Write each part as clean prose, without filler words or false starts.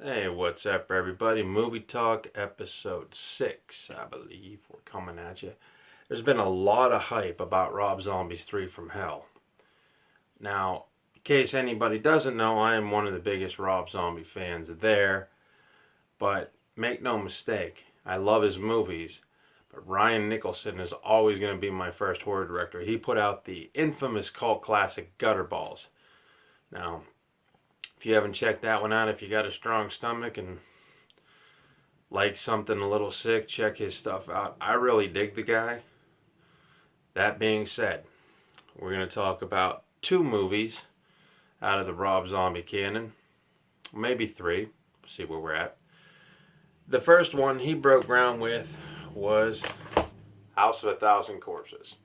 Hey, what's up, everybody? Movie Talk episode 6, I believe. We're coming at you. There's been a lot of hype about Rob Zombie's 3 from Hell. Now, in case anybody doesn't know, I am one of the biggest Rob Zombie fans there. But make no mistake, I love his movies. But Ryan Nicholson is always going to be my first horror director. He put out the infamous cult classic Gutterballs. Now, if you haven't checked that one out, if you got a strong stomach and like something a little sick, check his stuff out. I really dig the guy. That being said, we're going to talk about two movies out of the Rob Zombie canon. Maybe three. See where we're at. The first one he broke ground with was House of a Thousand Corpses.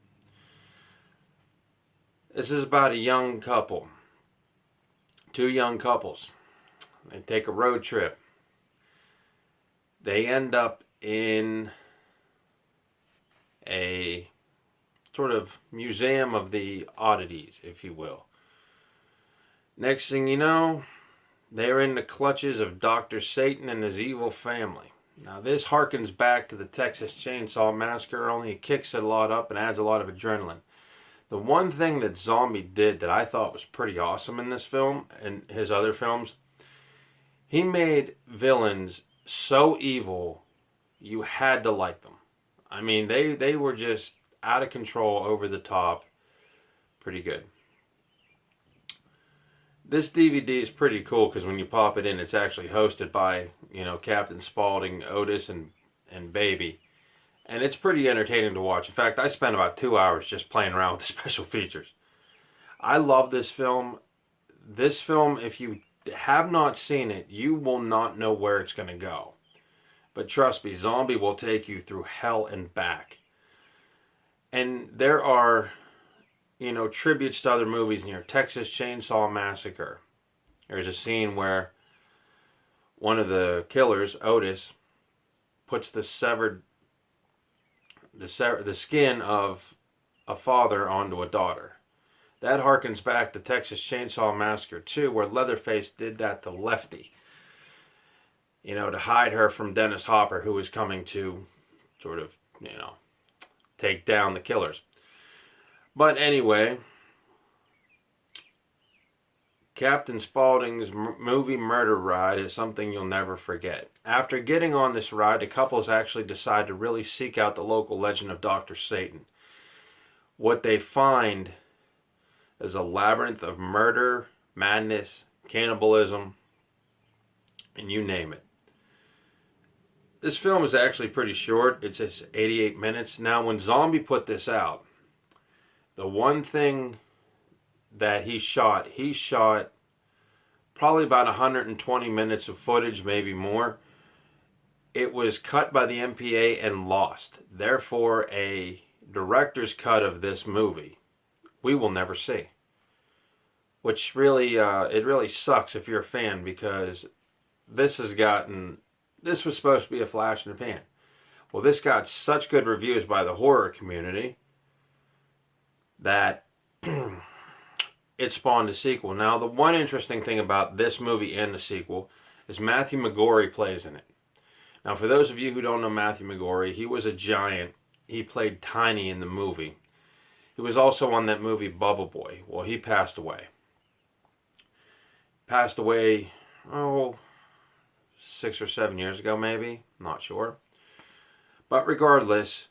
This is about a young couple. Two young couples. They take a road trip. They end up in a sort of museum of the oddities, if you will. Next thing you know, they're in the clutches of Dr. Satan and his evil family. Now, this harkens back to the Texas Chainsaw Massacre, only it kicks it a lot up and adds a lot of adrenaline. The one thing that Zombie did that I thought was pretty awesome in this film and his other films, he made villains so evil you had to like them. I mean, they were just out of control, over the top, pretty good. This DVD is pretty cool because when you pop it in, it's actually hosted by, Captain Spaulding, Otis, and Baby. And it's pretty entertaining to watch. In fact, I spent about 2 hours just playing around with the special features. I love this film. This film, if you have not seen it, you will not know where it's going to go. But trust me, Zombie will take you through hell and back. And there are, tributes to other movies in here. Texas Chainsaw Massacre. There's a scene where one of the killers, Otis, puts the skin of a father onto a daughter. That harkens back to Texas Chainsaw Massacre 2, where Leatherface did that to Lefty. To hide her from Dennis Hopper, who was coming to sort of, take down the killers. But anyway, Captain Spaulding's movie murder ride is something you'll never forget. After getting on this ride, the couples actually decide to really seek out the local legend of Dr. Satan. What they find is a labyrinth of murder, madness, cannibalism, and you name it. This film is actually pretty short. It's just 88 minutes. Now, when Zombie put this out, the one thing that he shot probably about 120 minutes of footage, maybe more. It was cut by the MPA and lost. Therefore, a director's cut of this movie we will never see. Which really, it really sucks if you're a fan, because this was supposed to be a flash in the pan. Well, this got such good reviews by the horror community that it spawned a sequel. Now, the one interesting thing about this movie and the sequel is Matthew McGorry plays in it. Now, for those of you who don't know Matthew McGorry, he was a giant. He played Tiny in the movie. He was also on that movie Bubble Boy. Well, he passed away. Passed away, 6 or 7 years ago, maybe. Not sure. But regardless,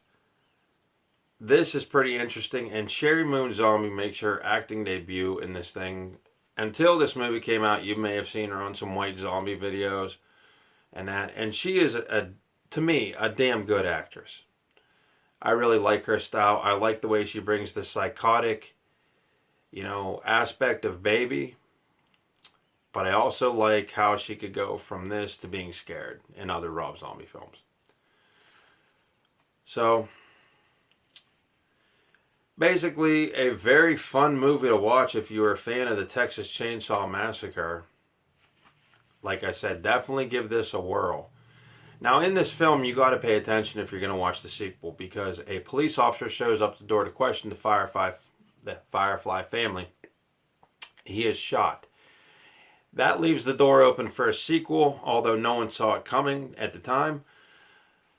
this is pretty interesting, and Sherry Moon Zombie makes her acting debut in this thing. Until this movie came out, you may have seen her on some White Zombie videos and that. And she is, to me, a damn good actress. I really like her style. I like the way she brings the psychotic, aspect of Baby. But I also like how she could go from this to being scared in other Rob Zombie films. So, basically, a very fun movie to watch if you're a fan of the Texas Chainsaw Massacre. Like I said, definitely give this a whirl. Now, in this film, you got to pay attention if you're going to watch the sequel, because a police officer shows up to the door to question the Firefly family. He is shot. That leaves the door open for a sequel, although no one saw it coming at the time.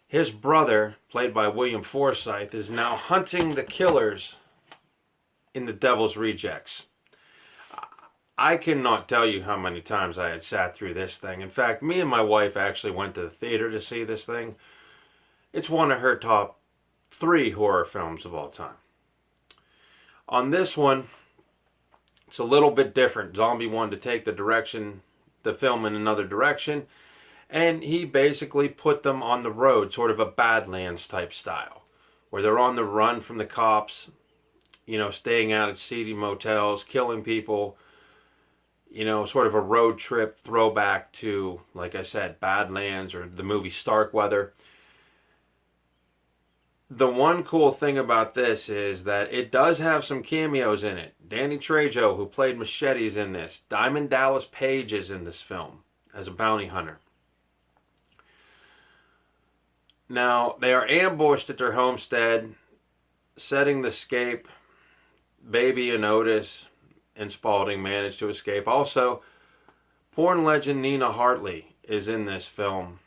His brother, played by William Forsythe, is now hunting the killers in The Devil's Rejects. I cannot tell you how many times I had sat through this thing. In fact, me and my wife actually went to the theater to see this thing. It's one of her top 3 horror films of all time. On this one, it's a little bit different. Zombie wanted to take the film in another direction, and he basically put them on the road, sort of a Badlands type style, where they're on the run from the cops, staying out at seedy motels, killing people, sort of a road trip throwback to, like I said, Badlands or the movie Starkweather. The one cool thing about this is that it does have some cameos in it. Danny Trejo, who played Machete's in this. Diamond Dallas Page is in this film as a bounty hunter. Now, they are ambushed at their homestead, setting the escape. Baby and Otis and Spaulding manage to escape. Also, porn legend Nina Hartley is in this film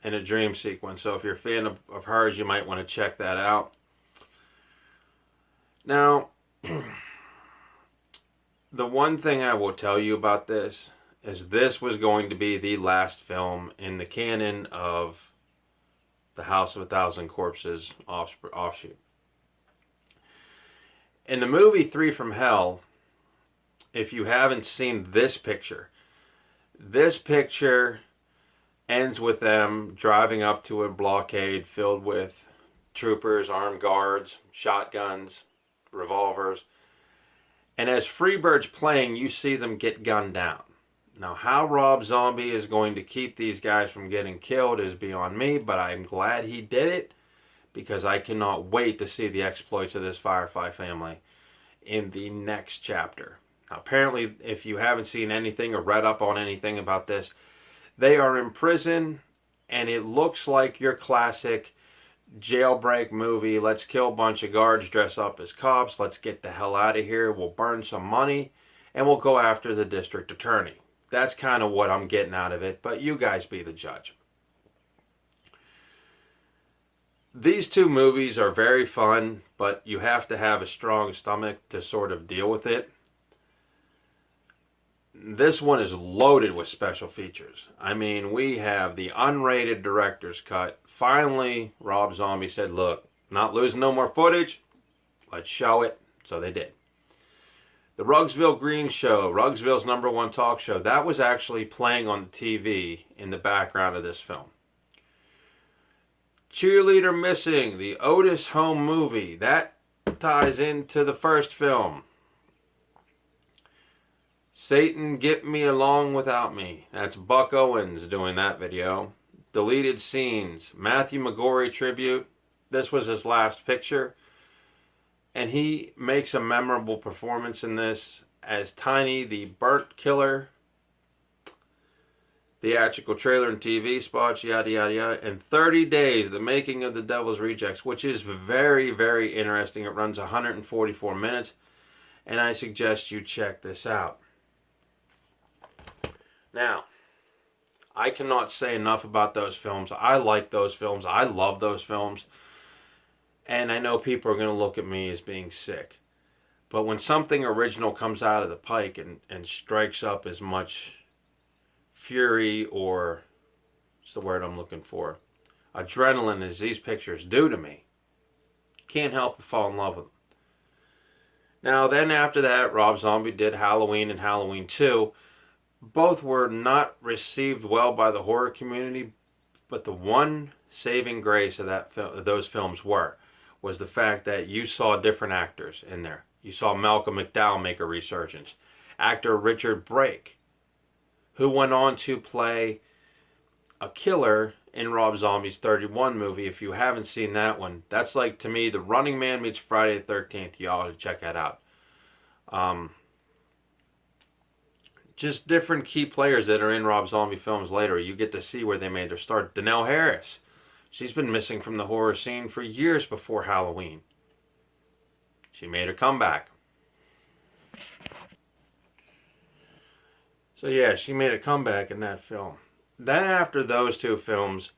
in a dream sequence. So if you're a fan of hers, you might want to check that out. Now, the one thing I will tell you about this is this was going to be the last film in the canon of the House of a Thousand Corpses offshoot. In the movie 3 from Hell, if you haven't seen this picture ends with them driving up to a blockade filled with troopers, armed guards, shotguns, revolvers. And as Freebird's playing, you see them get gunned down. Now, how Rob Zombie is going to keep these guys from getting killed is beyond me, but I'm glad he did it because I cannot wait to see the exploits of this Firefly family in the next chapter. Now, apparently, if you haven't seen anything or read up on anything about this, they are in prison, and it looks like your classic jailbreak movie. Let's kill a bunch of guards, dress up as cops, let's get the hell out of here, we'll burn some money, and we'll go after the district attorney. That's kind of what I'm getting out of it, but you guys be the judge. These 2 movies are very fun, but you have to have a strong stomach to sort of deal with it. This one is loaded with special features. I mean, we have the unrated director's cut. Finally, Rob Zombie said, look, not losing no more footage. Let's show it. So they did. The Rugsville Green Show, Rugsville's #1 talk show, that was actually playing on the TV in the background of this film. Cheerleader Missing, the Otis home movie, that ties into the first film. Satan, Get Me Along Without Me. That's Buck Owens doing that video. Deleted Scenes. Matthew McGorry tribute. This was his last picture. And he makes a memorable performance in this as Tiny the Burnt Killer. Theatrical trailer and TV spots, yada, yada, yada. And 30 Days, the making of The Devil's Rejects, which is very, very interesting. It runs 144 minutes. And I suggest you check this out. Now, I cannot say enough about those films. I like those films. I love those films. And I know people are going to look at me as being sick. But when something original comes out of the pike and strikes up as much fury or, what's the word I'm looking for, adrenaline as these pictures do to me, can't help but fall in love with them. Now, then after that, Rob Zombie did Halloween and Halloween 2. Both were not received well by the horror community, but the one saving grace of those films was the fact that you saw different actors in there. You saw Malcolm McDowell make a resurgence. Actor Richard Brake, who went on to play a killer in Rob Zombie's 31 movie. If you haven't seen that one, that's like, to me, The Running Man meets Friday the 13th. You ought to check that out. Just different key players that are in Rob Zombie films later. You get to see where they made their start. Danelle Harris. She's been missing from the horror scene for years before Halloween. She made her comeback. So yeah, she made a comeback in that film. Then after those two films,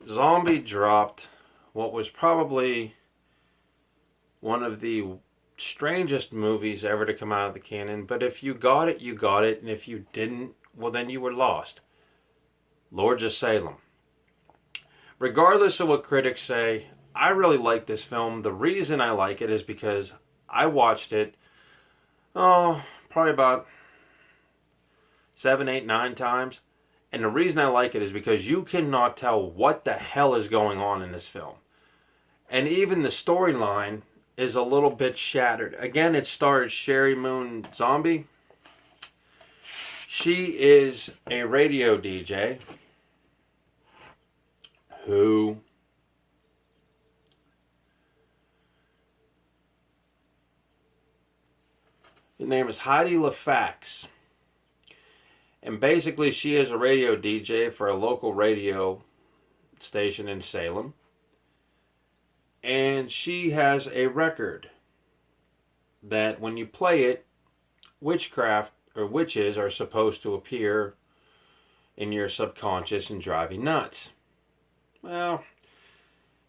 Zombie dropped what was probably one of the strangest movies ever to come out of the canon. But if you got it, you got it. And if you didn't, well, then you were lost. Lords of Salem. Regardless of what critics say, I really like this film. The reason I like it is because I watched it, probably about 7, 8, 9 times. And the reason I like it is because you cannot tell what the hell is going on in this film. And even the storyline is a little bit shattered. Again, it stars Sherry Moon Zombie. She is a radio DJ who her name is Heidi LaFax. And basically she is a radio DJ for a local radio station in Salem. And she has a record that when you play it, witchcraft or witches are supposed to appear in your subconscious and drive you nuts. Well,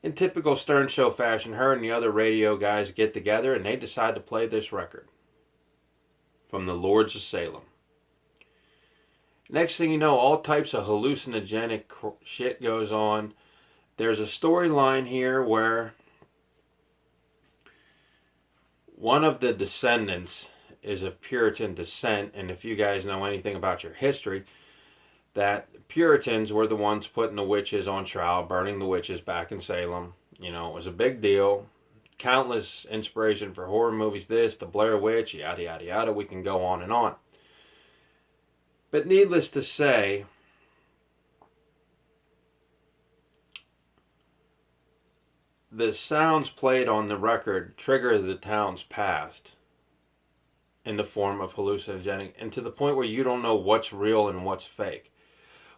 in typical Stern Show fashion, her and the other radio guys get together and they decide to play this record from the Lords of Salem. Next thing you know, all types of hallucinogenic shit goes on. There's a storyline here where one of the descendants is of Puritan descent, and if you guys know anything about your history, that Puritans were the ones putting the witches on trial, burning the witches back in Salem. You know, it was a big deal. Countless inspiration for horror movies, this, the Blair Witch, yada, yada, yada. We can go on and on. But needless to say, the sounds played on the record trigger the town's past in the form of hallucinogenic, and to the point where you don't know what's real and what's fake.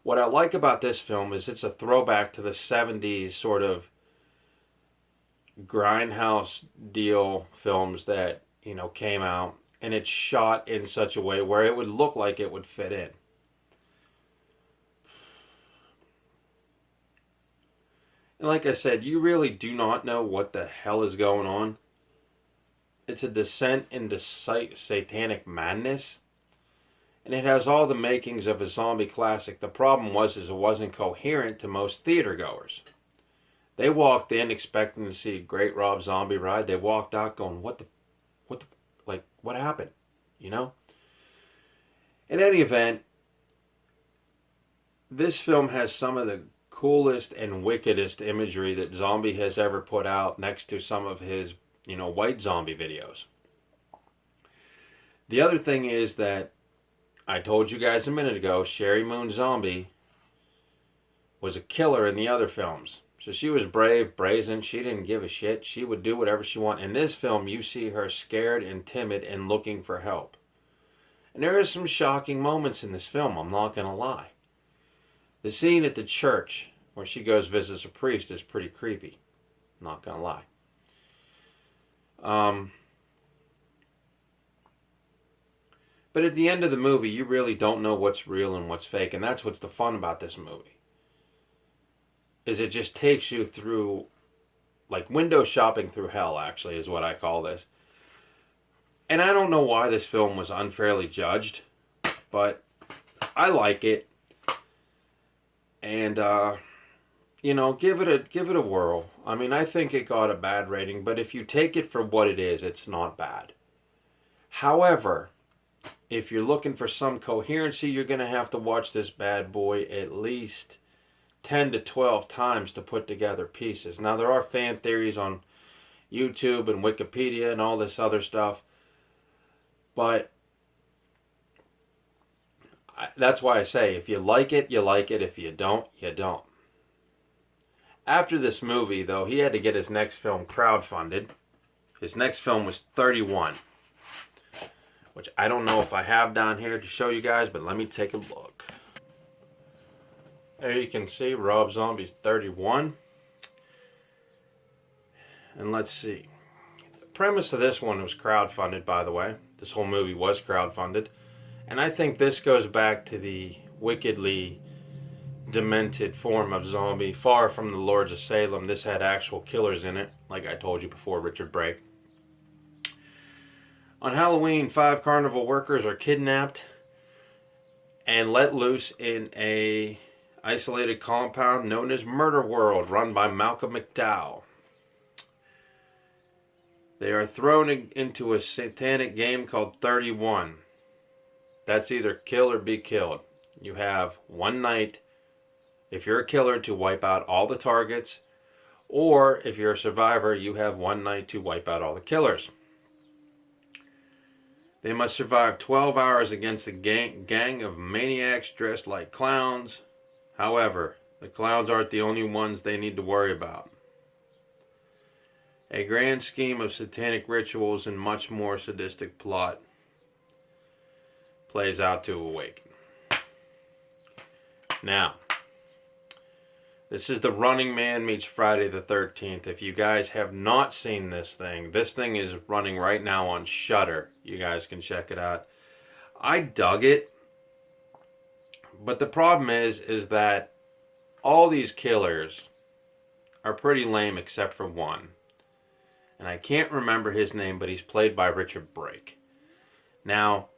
What I like about this film is it's a throwback to the 70s sort of grindhouse deal films that, you know, came out, and it's shot in such a way where it would look like it would fit in. And like I said, you really do not know what the hell is going on. It's a descent into satanic madness. And it has all the makings of a zombie classic. The problem was it wasn't coherent to most theater goers. They walked in expecting to see a great Rob Zombie ride. They walked out going, what happened? You know? In any event, this film has some of the coolest and wickedest imagery that Zombie has ever put out next to some of his, white zombie videos. The other thing is that I told you guys a minute ago, Sherry Moon Zombie was a killer in the other films. So she was brave, brazen, she didn't give a shit. She would do whatever she wanted. In this film, you see her scared and timid and looking for help. And there are some shocking moments in this film, I'm not going to lie. The scene at the church where she goes visits a priest is pretty creepy. I'm not going to lie. But at the end of the movie, you really don't know what's real and what's fake. And that's what's the fun about this movie. Is it just takes you through, like window shopping through hell, actually, is what I call this. And I don't know why this film was unfairly judged, but I like it. And, give it a whirl. I mean, I think it got a bad rating, but if you take it for what it is, it's not bad. However, if you're looking for some coherency, you're going to have to watch this bad boy at least 10 to 12 times to put together pieces. Now, there are fan theories on YouTube and Wikipedia and all this other stuff, but that's why I say, if you like it, you like it. If you don't, you don't. After this movie, though, he had to get his next film crowdfunded. His next film was 31, which I don't know if I have down here to show you guys, but let me take a look. There you can see Rob Zombie's 31. And let's see. The premise of this one was crowdfunded, by the way. This whole movie was crowdfunded. And I think this goes back to the wickedly demented form of zombie. Far from the Lords of Salem, this had actual killers in it, like I told you before, Richard Brake. On Halloween, 5 carnival workers are kidnapped and let loose in a isolated compound known as Murder World, run by Malcolm McDowell. They are thrown into a satanic game called 31. That's either kill or be killed. You have one night, if you're a killer, to wipe out all the targets, or if you're a survivor, you have one night to wipe out all the killers. They must survive 12 hours against a gang of maniacs dressed like clowns. However, the clowns aren't the only ones they need to worry about. A grand scheme of satanic rituals and much more sadistic plot plays out to awaken. Now, this is The Running Man meets Friday the 13th. If you guys have not seen this thing is running right now on Shudder. You guys can check it out. I dug it, but the problem is that all these killers are pretty lame except for one. And I can't remember his name, but he's played by Richard Brake. Now,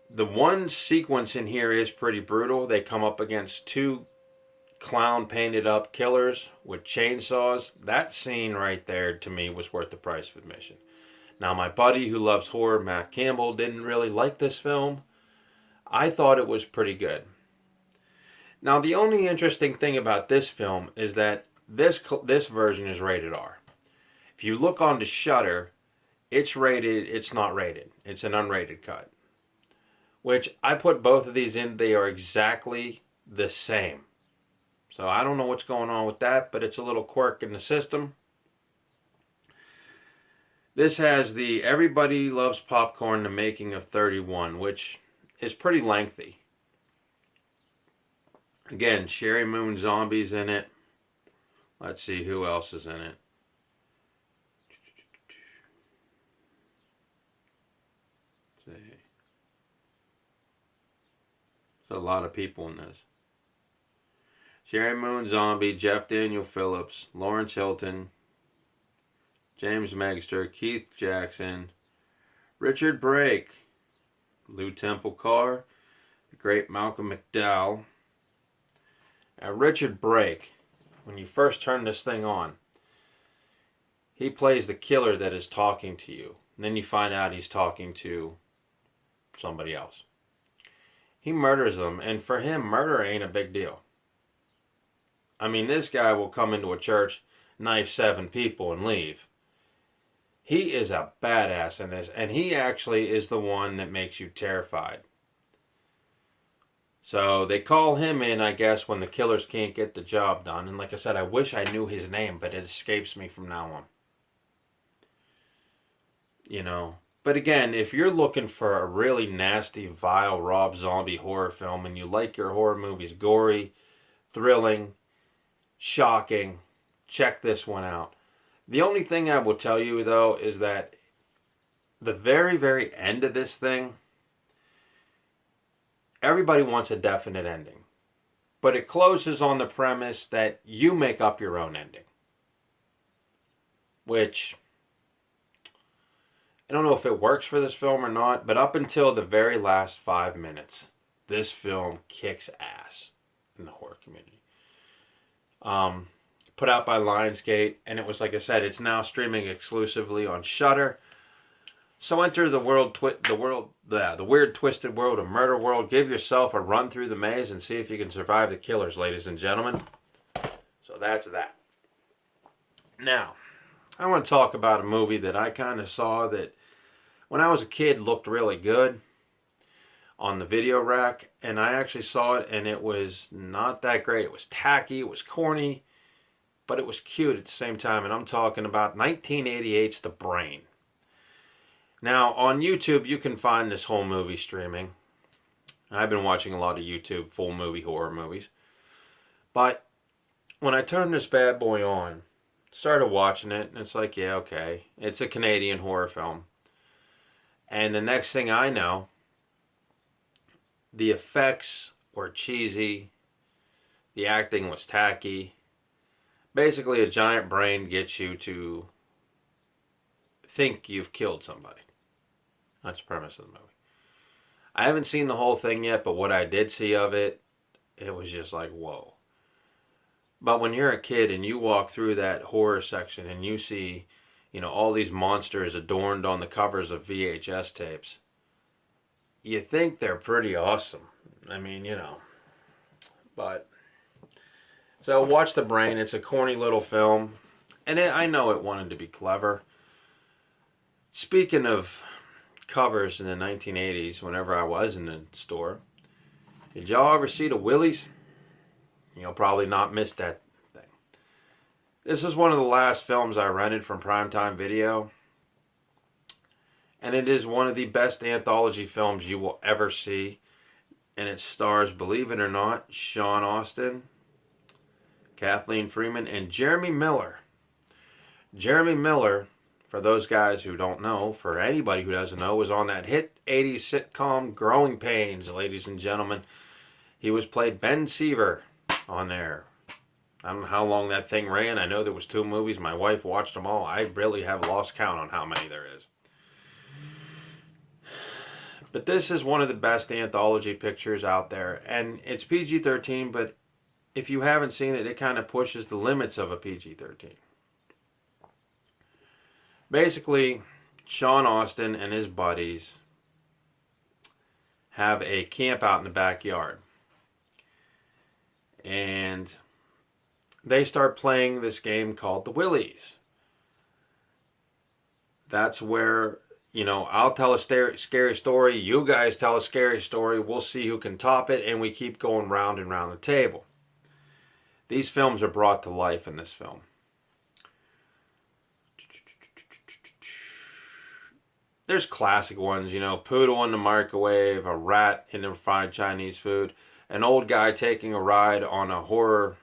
the one sequence in here is pretty brutal. They come up against 2 clown painted up killers with chainsaws. That scene right there to me was worth the price of admission. Now, my buddy who loves horror, Matt Campbell, didn't really like this film. I thought it was pretty good. Now, the only interesting thing about this film is that this version is rated R. If you look onto Shudder, it's not rated. It's an unrated cut. Which I put both of these in, they are exactly the same. So I don't know what's going on with that, but it's a little quirk in the system. This has the Everybody Loves Popcorn, the making of 31, which is pretty lengthy. Again, Sherry Moon Zombie's in it. Let's see who else is in it. There's a lot of people in this. Sherry Moon Zombie, Jeff Daniel Phillips, Lawrence Hilton, James Megster, Keith Jackson, Richard Brake, Lou Temple Carr, the great Malcolm McDowell. Now, Richard Brake, when you first turn this thing on, he plays the killer that is talking to you. And then you find out he's talking to somebody else. He murders them, and for him, murder ain't a big deal. I mean, this guy will come into a church, knife 7 people, and leave. He is a badass in this, and he actually is the one that makes you terrified. So they call him in, I guess, when the killers can't get the job done. And like I said, I wish I knew his name, but it escapes me from now on. You know. But again, if you're looking for a really nasty, vile Rob Zombie horror film and you like your horror movies gory, thrilling, shocking, check this one out. The only thing I will tell you, though, is that the very, very end of this thing, everybody wants a definite ending. But it closes on the premise that you make up your own ending. Which, I don't know if it works for this film or not, but up until the very last 5 minutes, this film kicks ass in the horror community. Put out by Lionsgate, and it was, like I said, it's now streaming exclusively on Shudder. So enter the weird twisted world of Murder World. Give yourself a run through the maze and see if you can survive the killers, ladies and gentlemen. So that's that. Now, I want to talk about a movie that I kind of saw that when I was a kid looked really good on the video rack, and I actually saw it and it was not that great. It was tacky, it was corny, but it was cute at the same time, and I'm talking about 1988's The Brain. Now, on YouTube, you can find this whole movie streaming. I've been watching a lot of YouTube full movie horror movies. But when I turned this bad boy on, started watching it, and it's like, yeah, okay. It's a Canadian horror film. And the next thing I know, the effects were cheesy. The acting was tacky. Basically, a giant brain gets you to think you've killed somebody. That's the premise of the movie. I haven't seen the whole thing yet, but what I did see of it, it was just like, whoa. But when you're a kid and you walk through that horror section and you see, all these monsters adorned on the covers of VHS tapes, you think they're pretty awesome. I mean, But, so watch The Brain. It's a corny little film. And I know it wanted to be clever. Speaking of covers in the 1980s, whenever I was in the store, did y'all ever see the Willies? You'll probably not miss that thing. This is one of the last films I rented from Primetime Video. And it is one of the best anthology films you will ever see. And it stars, believe it or not, Sean Astin, Kathleen Freeman, and Jeremy Miller. Jeremy Miller, for those guys who don't know, for anybody who doesn't know, was on that hit 80s sitcom Growing Pains, ladies and gentlemen. He was played Ben Seaver on there. I don't know how long that thing ran. I know there was 2 movies. My wife watched them all. I really have lost count on how many there is. But this is one of the best anthology pictures out there. And it's PG-13, but if you haven't seen it, it kind of pushes the limits of a PG-13. Basically, Sean Astin and his buddies have a camp out in the backyard. And they start playing this game called the Willies. That's where, I'll tell a scary story. You guys tell a scary story. We'll see who can top it. And we keep going round and round the table. These films are brought to life in this film. There's classic ones, poodle in the microwave, a rat in the fried Chinese food, an old guy taking a ride on a horror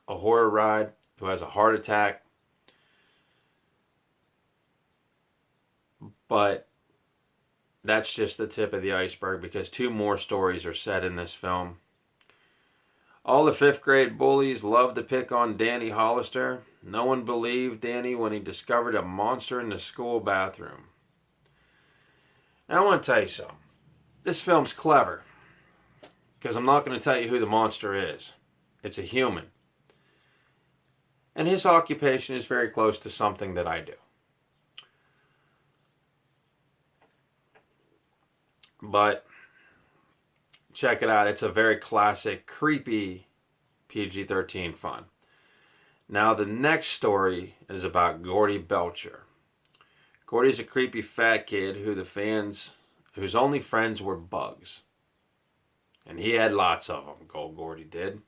ride who has a heart attack. But that's just the tip of the iceberg because 2 more stories are set in this film. All the 5th grade bullies love to pick on Danny Hollister. No one believed Danny when he discovered a monster in the school bathroom. Now I want to tell you something. This film's clever because I'm not going to tell you who the monster is. It's a human. And his occupation is very close to something that I do. But check it out. It's a very classic, creepy PG-13 fun. Now the next story is about Gordy Belcher. Gordy's a creepy fat kid whose only friends were bugs. And he had lots of them, Gordy did.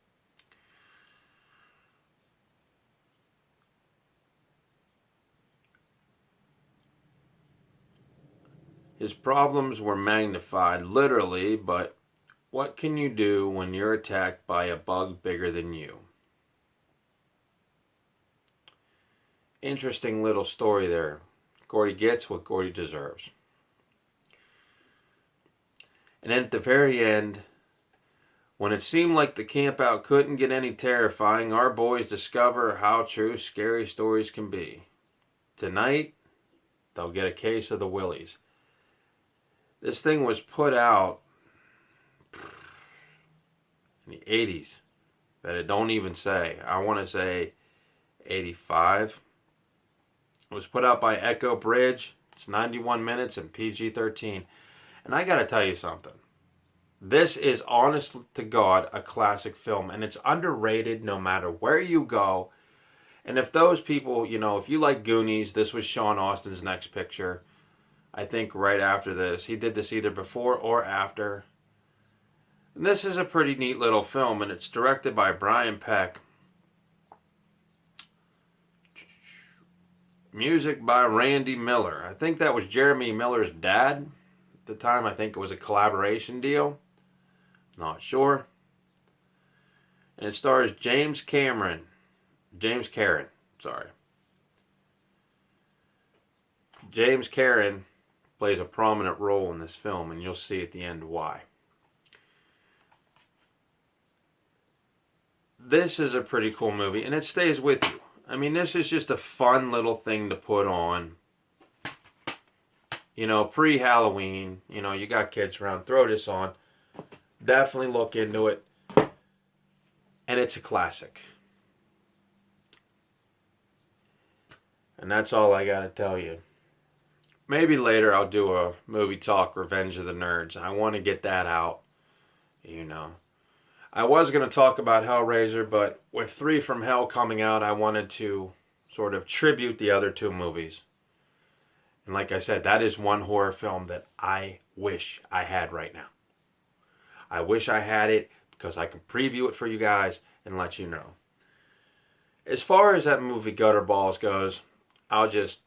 His problems were magnified, literally, but what can you do when you're attacked by a bug bigger than you? Interesting little story there. Gordy gets what Gordy deserves. And then at the very end, when it seemed like the campout couldn't get any terrifying, our boys discover how true scary stories can be. Tonight, they'll get a case of the Willies. This thing was put out in the 80s, but it don't even say. I want to say 85. It was put out by Echo Bridge. It's 91 minutes and PG-13. And I got to tell you something. This is, honest to God, a classic film. And it's underrated no matter where you go. And if those people, if you like Goonies, this was Sean Astin's next picture. I think right after this. He did this either before or after. And this is a pretty neat little film. And it's directed by Brian Peck. Music by Randy Miller. I think that was Jeremy Miller's dad. At the time, I think it was a collaboration deal. Not sure. And it stars James Karen, sorry. James Karen plays a prominent role in this film, and you'll see at the end why. This is a pretty cool movie, and it stays with you. I mean, this is just a fun little thing to put on. You know, pre-Halloween, you know, you got kids around, throw this on. Definitely look into it. And it's a classic. And that's all I got to tell you. Maybe later I'll do a movie talk, Revenge of the Nerds. I want to get that out, you know. I was going to talk about Hellraiser, but with 3 from Hell coming out, I wanted to sort of tribute the other 2 movies. And like I said, that is one horror film that I wish I had right now. I wish I had it because I could preview it for you guys and let you know. As far as that movie Gutterballs goes, I'll just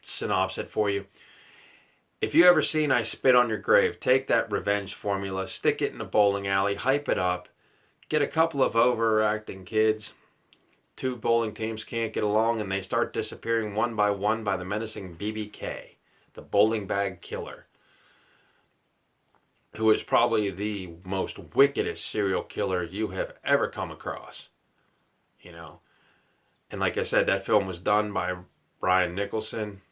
synopsis it for you. If you ever seen I Spit on Your Grave, take that revenge formula, stick it in a bowling alley, hype it up, get a couple of overacting kids, 2 bowling teams can't get along, and they start disappearing one by the menacing BBK, the bowling bag killer, who is probably the most wickedest serial killer you have ever come across. You know, and like I said, that film was done by Brian Nicholson.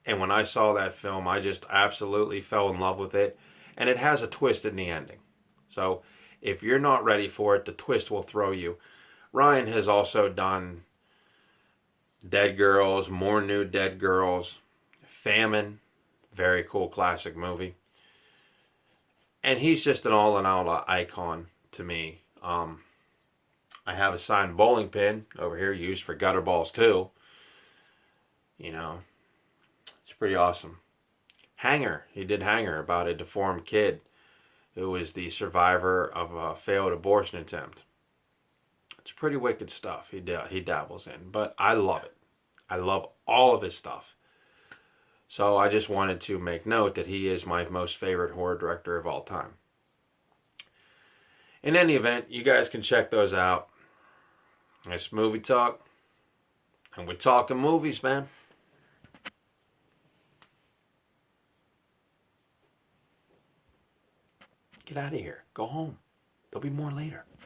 And when I saw that film, I just absolutely fell in love with it. And it has a twist in the ending. So if you're not ready for it, the twist will throw you. Ryan has also done Dead Girls, More New Dead Girls, Famine, very cool classic movie. And he's just an all-in-all icon to me. I have a signed bowling pin over here used for gutter balls too. You know, it's pretty awesome. Hanger, he did Hanger about a deformed kid who was the survivor of a failed abortion attempt. It's pretty wicked stuff he dabbles in, but I love it. I love all of his stuff. So I just wanted to make note that he is my most favorite horror director of all time. In any event, you guys can check those out. It's Movie Talk, and we're talking movies, man. Get out of here. Go home. There'll be more later.